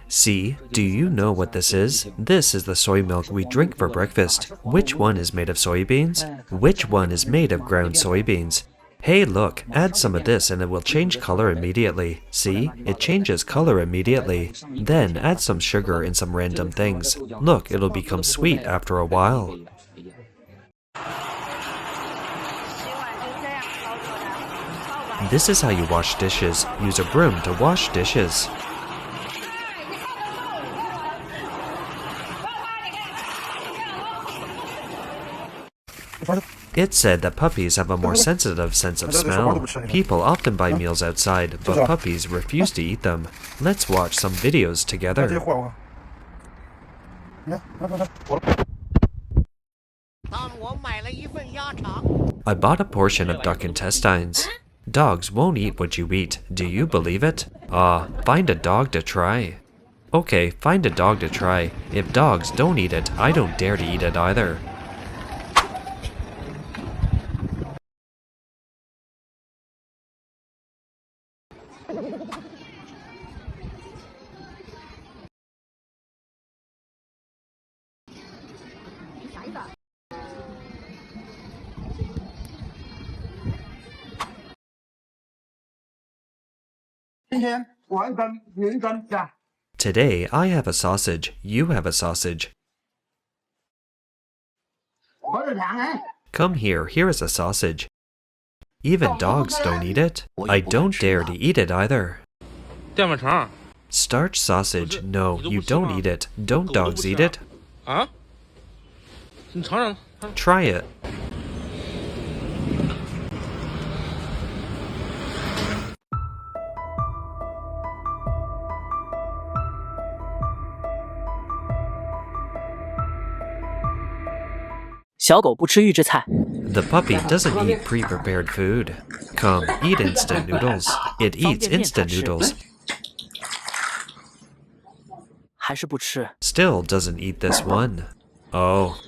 See, do you know what this is? This is the soy milk we drink for breakfast. Which one is made of soybeans? Which one is made of ground soybeans? Hey look, add some of this and it will change color immediately. See, it changes color immediately. Then add some sugar and some random things. Look, it'll become sweet after a while. This is how you wash dishes. Use a broom to wash dishes. It's said that puppies have a more sensitive sense of smell. People often buy meals outside, but puppies refuse to eat them. Let's watch some videos together. I bought a portion of duck intestines. Dogs won't eat what you eat. Do you believe it? Find a dog to try. Okay, find a dog to try. If dogs don't eat it, I don't dare to eat it either. Today, I have a sausage. You have a sausage. Come here, here is a sausage. Even dogs don't eat it. I don't dare to eat it either. Starch sausage. No, you don't eat it. Don't dogs eat it? Try it. The puppy doesn't eat pre-prepared food. Come, eat instant noodles. It eats instant noodles. Still doesn't eat this one. Oh.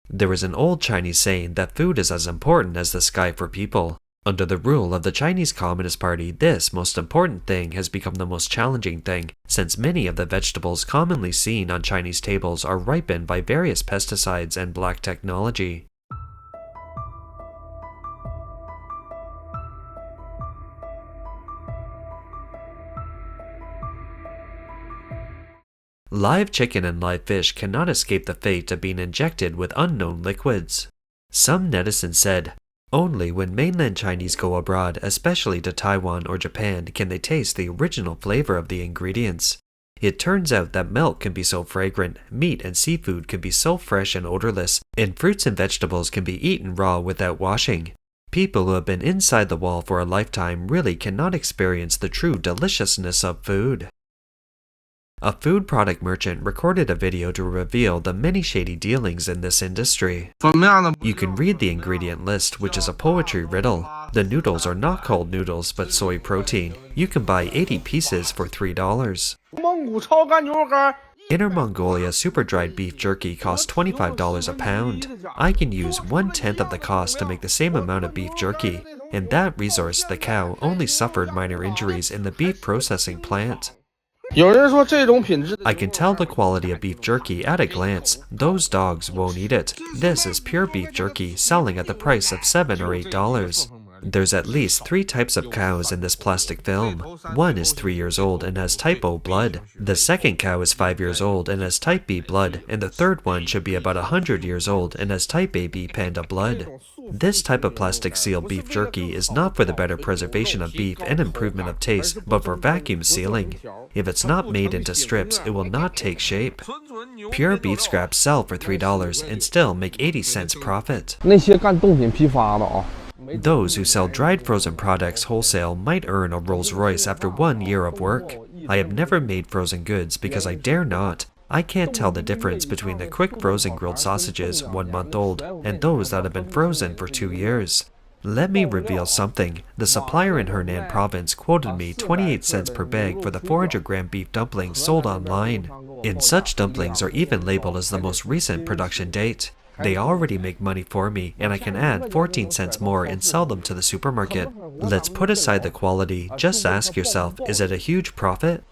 There is an old Chinese saying that food is as important as the sky for people. Under the rule of the Chinese Communist Party, this most important thing has become the most challenging thing, since many of the vegetables commonly seen on Chinese tables are ripened by various pesticides and black technology. Live chicken and live fish cannot escape the fate of being injected with unknown liquids. Some netizens said, only when mainland Chinese go abroad, especially to Taiwan or Japan, can they taste the original flavor of the ingredients. It turns out that milk can be so fragrant, meat and seafood can be so fresh and odorless, and fruits and vegetables can be eaten raw without washing. People who have been inside the wall for a lifetime really cannot experience the true deliciousness of food. A food product merchant recorded a video to reveal the many shady dealings in this industry. You can read the ingredient list, which is a poetry riddle. The noodles are not called noodles, but soy protein. You can buy 80 pieces for $3. Inner Mongolia super dried beef jerky costs $25 a pound. I can use 1/10 of the cost to make the same amount of beef jerky. In that resource, the cow only suffered minor injuries in the beef processing plant. I can tell the quality of beef jerky at a glance. Those dogs won't eat it. This is pure beef jerky, selling at the price of $7 or $8. There's at least 3 types of cows in this plastic film. One is 3 years old and has type O blood. The second cow is 5 years old and has type B blood, and the third one should be about 100 years old and has type AB panda blood. This type of plastic sealed beef jerky is not for the better preservation of beef and improvement of taste, but for vacuum sealing. If it's not made into strips, it will not take shape. Pure beef scraps sell for $3 and still make 80 cents profit. Those who sell dried frozen products wholesale might earn a Rolls-Royce after 1 year of work. I have never made frozen goods because I dare not. I can't tell the difference between the quick frozen grilled sausages 1 month old and those that have been frozen for 2 years. Let me reveal something. The supplier in Henan province quoted me 28 cents per bag for the 400-gram beef dumplings sold online. And such dumplings are even labeled as the most recent production date. They already make money for me, and I can add 14 cents more and sell them to the supermarket. Let's put aside the quality. Just ask yourself, is it a huge profit?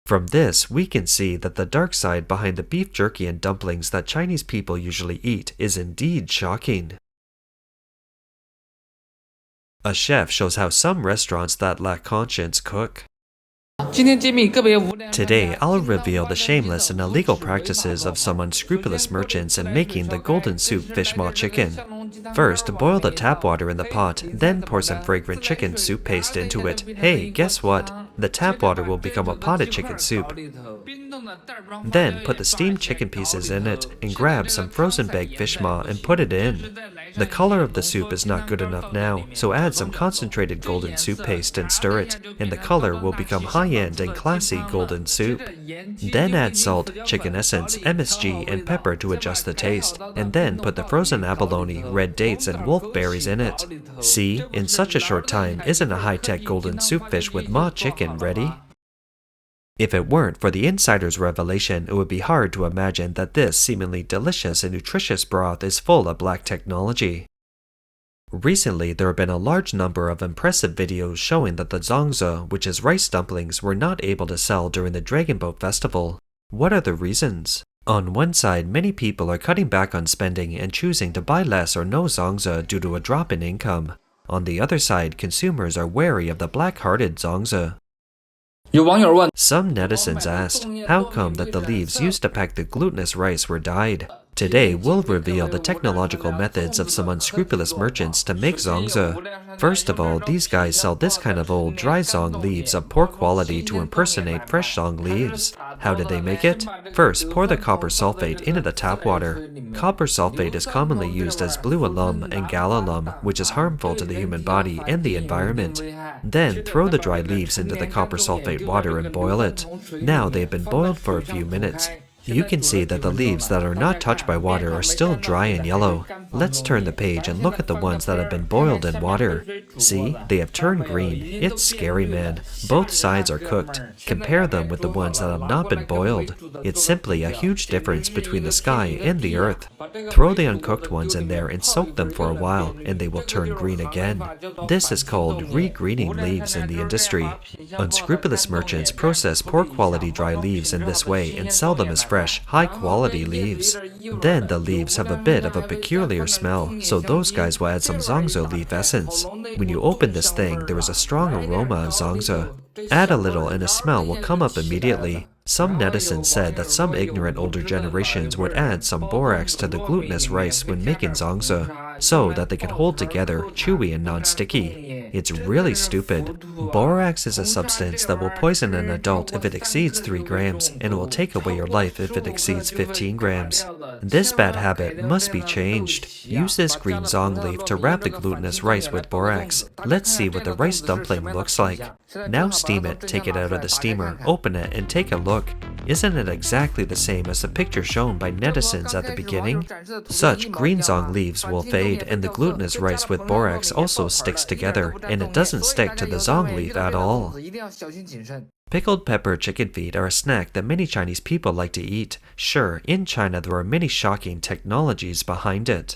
From this, we can see that the dark side behind the beef jerky and dumplings that Chinese people usually eat is indeed shocking. A chef shows how some restaurants that lack conscience cook. Today, I'll reveal the shameless and illegal practices of some unscrupulous merchants in making the golden soup fish maw chicken. First, boil the tap water in the pot, then pour some fragrant chicken soup paste into it. Hey, guess what? The tap water will become a potted chicken soup. Then put the steamed chicken pieces in it and grab some frozen baked fish maw and put it in. The color of the soup is not good enough now, so add some concentrated golden soup paste and stir it, and the color will become high-end and classy golden soup. Then add salt, chicken essence, MSG, and pepper to adjust the taste, and then put the frozen abalone, red dates, and wolfberries in it. See, in such a short time, isn't a high-tech golden soup fish with maw chicken ready? If it weren't for the insider's revelation, it would be hard to imagine that this seemingly delicious and nutritious broth is full of black technology. Recently, there have been a large number of impressive videos showing that the zongzi, which is rice dumplings, were not able to sell during the Dragon Boat Festival. What are the reasons? On one side, many people are cutting back on spending and choosing to buy less or no zongzi due to a drop in income. On the other side, consumers are wary of the black-hearted zongzi. Some netizens asked, how come that the leaves used to pack the glutinous rice were dyed? Today, we'll reveal the technological methods of some unscrupulous merchants to make zongzi. First of all, these guys sell this kind of old, dry zong leaves of poor quality to impersonate fresh zong leaves. How did they make it? First, pour the copper sulfate into the tap water. Copper sulfate is commonly used as blue alum and gal alum, which is harmful to the human body and the environment. Then, throw the dry leaves into the copper sulfate water and boil it. Now they have been boiled for a few minutes. You can see that the leaves that are not touched by water are still dry and yellow. Let's turn the page and look at the ones that have been boiled in water. See, they have turned green. It's scary, man. Both sides are cooked. Compare them with the ones that have not been boiled. It's simply a huge difference between the sky and the earth. Throw the uncooked ones in there and soak them for a while, and they will turn green again. This is called re-greening leaves in the industry. Unscrupulous merchants process poor quality dry leaves in this way and sell them as fresh, high-quality leaves. Then the leaves have a bit of a peculiar smell, so those guys will add some zongzi leaf essence. When you open this thing, there is a strong aroma of zongzi. Add a little and a smell will come up immediately. Some netizens said that some ignorant older generations would add some borax to the glutinous rice when making zongzi, so that they can hold together, chewy and non-sticky. It's really stupid. Borax is a substance that will poison an adult if it exceeds 3 grams, and it will take away your life if it exceeds 15 grams. This bad habit must be changed. Use this green zong leaf to wrap the glutinous rice with borax. Let's see what the rice dumpling looks like. Now steam it, take it out of the steamer, open it, and take a look. Isn't it exactly the same as the picture shown by netizens at the beginning? Such green zong leaves will fade, and the glutinous rice with borax also sticks together, and it doesn't stick to the zong leaf at all. Pickled pepper chicken feet are a snack that many Chinese people like to eat. Sure, in China there are many shocking technologies behind it.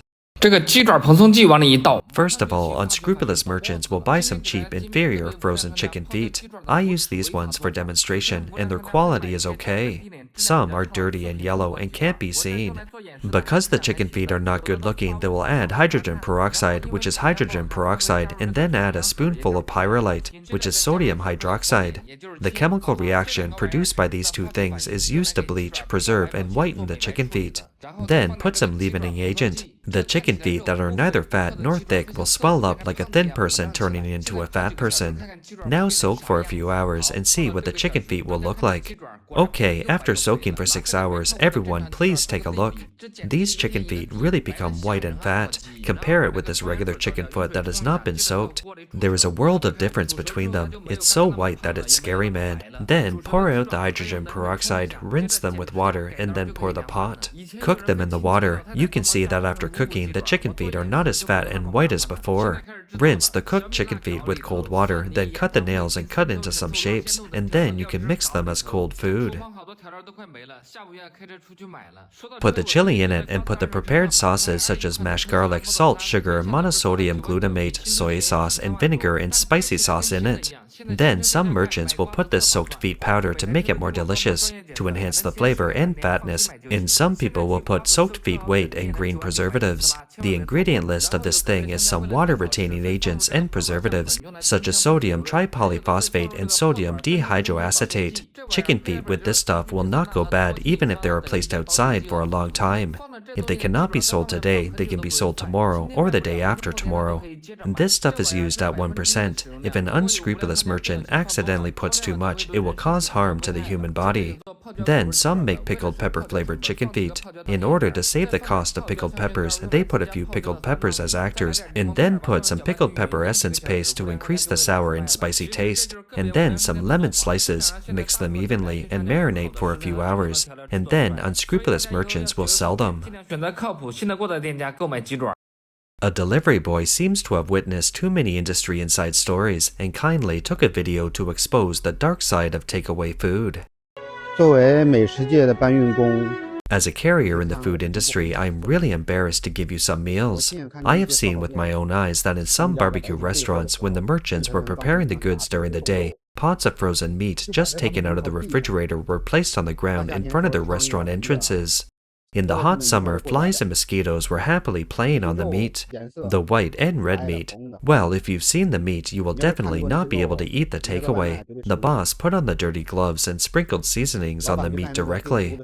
First of all, unscrupulous merchants will buy some cheap, inferior frozen chicken feet. I use these ones for demonstration, and their quality is okay. Some are dirty and yellow and can't be seen. Because the chicken feet are not good looking, they will add hydrogen peroxide, which is hydrogen peroxide, and then add a spoonful of pyrrolite, which is sodium hydroxide. The chemical reaction produced by these two things is used to bleach, preserve, and whiten the chicken feet. Then put some leavening agent. The chicken feet that are neither fat nor thick will swell up like a thin person turning into a fat person. Now soak for a few hours and see what the chicken feet will look like. Okay, after soaking for 6 hours, everyone please take a look. These chicken feet really become white and fat. Compare it with this regular chicken foot that has not been soaked. There is a world of difference between them. It's so white that it's scary, man. Then pour out the hydrogen peroxide, rinse them with water, and then pour the pot. Cook them in the water. You can see that after cooking, the chicken feet are not as fat and white as before. Rinse the cooked chicken feet with cold water, then cut the nails and cut into some shapes, and then you can mix them as cold food. Put the chili in it and put the prepared sauces such as mashed garlic, salt, sugar, monosodium glutamate, soy sauce, and vinegar and spicy sauce in it. Then some merchants will put this soaked feet powder to make it more delicious, to enhance the flavor and fatness, and some people will put soaked feet weight and green preservatives. The ingredient list of this thing is some water-retaining agents and preservatives, such as sodium tripolyphosphate and sodium dihydroacetate. Chicken feet with this stuff will not go bad even if they are placed outside for a long time. If they cannot be sold today, they can be sold tomorrow or the day after tomorrow. And this stuff is used at 1%. If an unscrupulous merchant accidentally puts too much, it will cause harm to the human body. Then some make pickled pepper-flavored chicken feet. In order to save the cost of pickled peppers, they put a few pickled peppers as actors, and then put some pickled pepper essence paste to increase the sour and spicy taste, and then some lemon slices, mix them evenly, and marinate for a few hours, and then unscrupulous merchants will sell them. A delivery boy seems to have witnessed too many industry inside stories and kindly took a video to expose the dark side of takeaway food. As a carrier in the food industry, I'm really embarrassed to give you some meals. I have seen with my own eyes that in some barbecue restaurants, when the merchants were preparing the goods during the day, pots of frozen meat just taken out of the refrigerator were placed on the ground in front of the restaurant entrances. In the hot summer, flies and mosquitoes were happily playing on the meat, the white and red meat. Well, if you've seen the meat, you will definitely not be able to eat the takeaway. The boss put on the dirty gloves and sprinkled seasonings on the meat directly.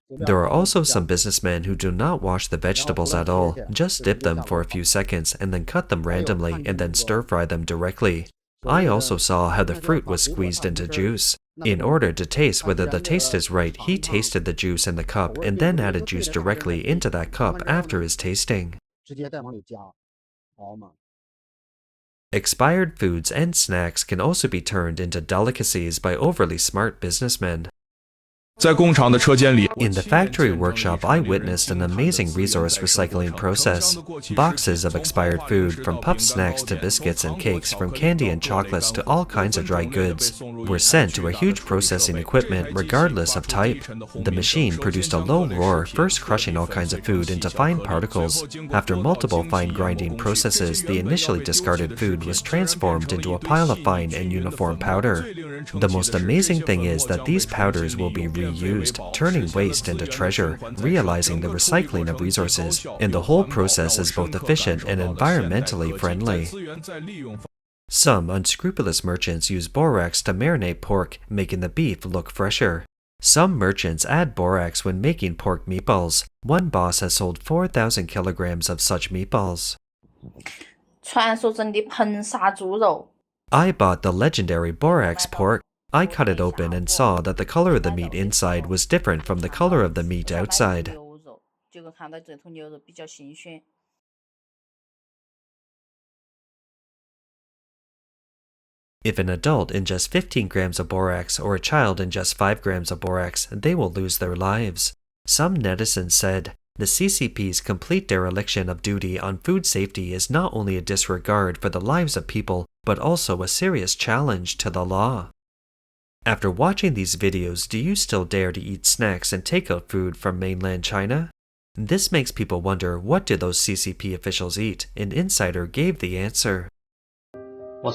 There are also some businessmen who do not wash the vegetables at all, just dip them for a few seconds and then cut them randomly and then stir-fry them directly. I also saw how the fruit was squeezed into juice. In order to taste whether the taste is right, he tasted the juice in the cup and then added juice directly into that cup after his tasting. Expired foods and snacks can also be turned into delicacies by overly smart businessmen. In the factory workshop, I witnessed an amazing resource recycling process. Boxes of expired food, from puffed snacks to biscuits and cakes, from candy and chocolates to all kinds of dry goods, were sent to a huge processing equipment regardless of type. The machine produced a low roar, first crushing all kinds of food into fine particles. After multiple fine grinding processes, the initially discarded food was transformed into a pile of fine and uniform powder. The most amazing thing is that these powders will be reused, turning waste into treasure, realizing the recycling of resources, and the whole process is both efficient and environmentally friendly. Some unscrupulous merchants use borax to marinate pork, making the beef look fresher. Some merchants add borax when making pork meatballs. One boss has sold 4,000 kilograms of such meatballs. I bought the legendary borax pork. I cut it open and saw that the color of the meat inside was different from the color of the meat outside. If an adult ingests 15 grams of borax or a child ingests 5 grams of borax, they will lose their lives. Some netizens said, the CCP's complete dereliction of duty on food safety is not only a disregard for the lives of people, but also a serious challenge to the law. After watching these videos, do you still dare to eat snacks and takeout food from mainland China? This makes people wonder, what do those CCP officials eat? An insider gave the answer. In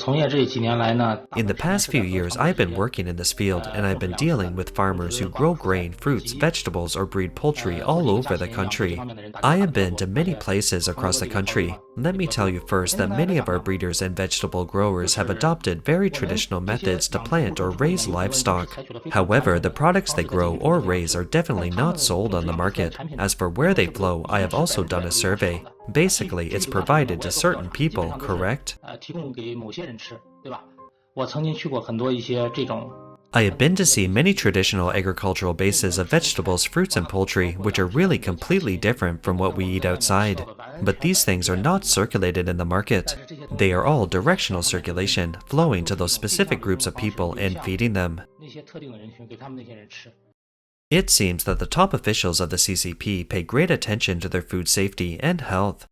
the past few years, I've been working in this field, and I've been dealing with farmers who grow grain, fruits, vegetables, or breed poultry all over the country. I have been to many places across the country. Let me tell you first that many of our breeders and vegetable growers have adopted very traditional methods to plant or raise livestock. However, the products they grow or raise are definitely not sold on the market. As for where they flow, I have also done a survey. Basically, it's provided to certain people, correct? I have been to see many traditional agricultural bases of vegetables, fruits, and poultry, which are really completely different from what we eat outside. But these things are not circulated in the market. They are all directional circulation, flowing to those specific groups of people and feeding them. It seems that the top officials of the CCP pay great attention to their food safety and health.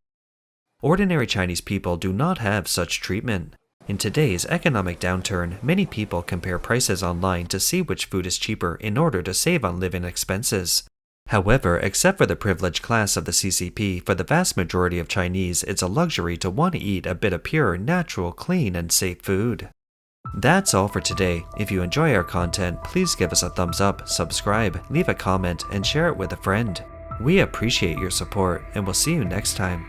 Ordinary Chinese people do not have such treatment. In today's economic downturn, many people compare prices online to see which food is cheaper in order to save on living expenses. However, except for the privileged class of the CCP, for the vast majority of Chinese, it's a luxury to want to eat a bit of pure, natural, clean, and safe food. That's all for today. If you enjoy our content, please give us a thumbs up, subscribe, leave a comment, and share it with a friend. We appreciate your support, and we'll see you next time.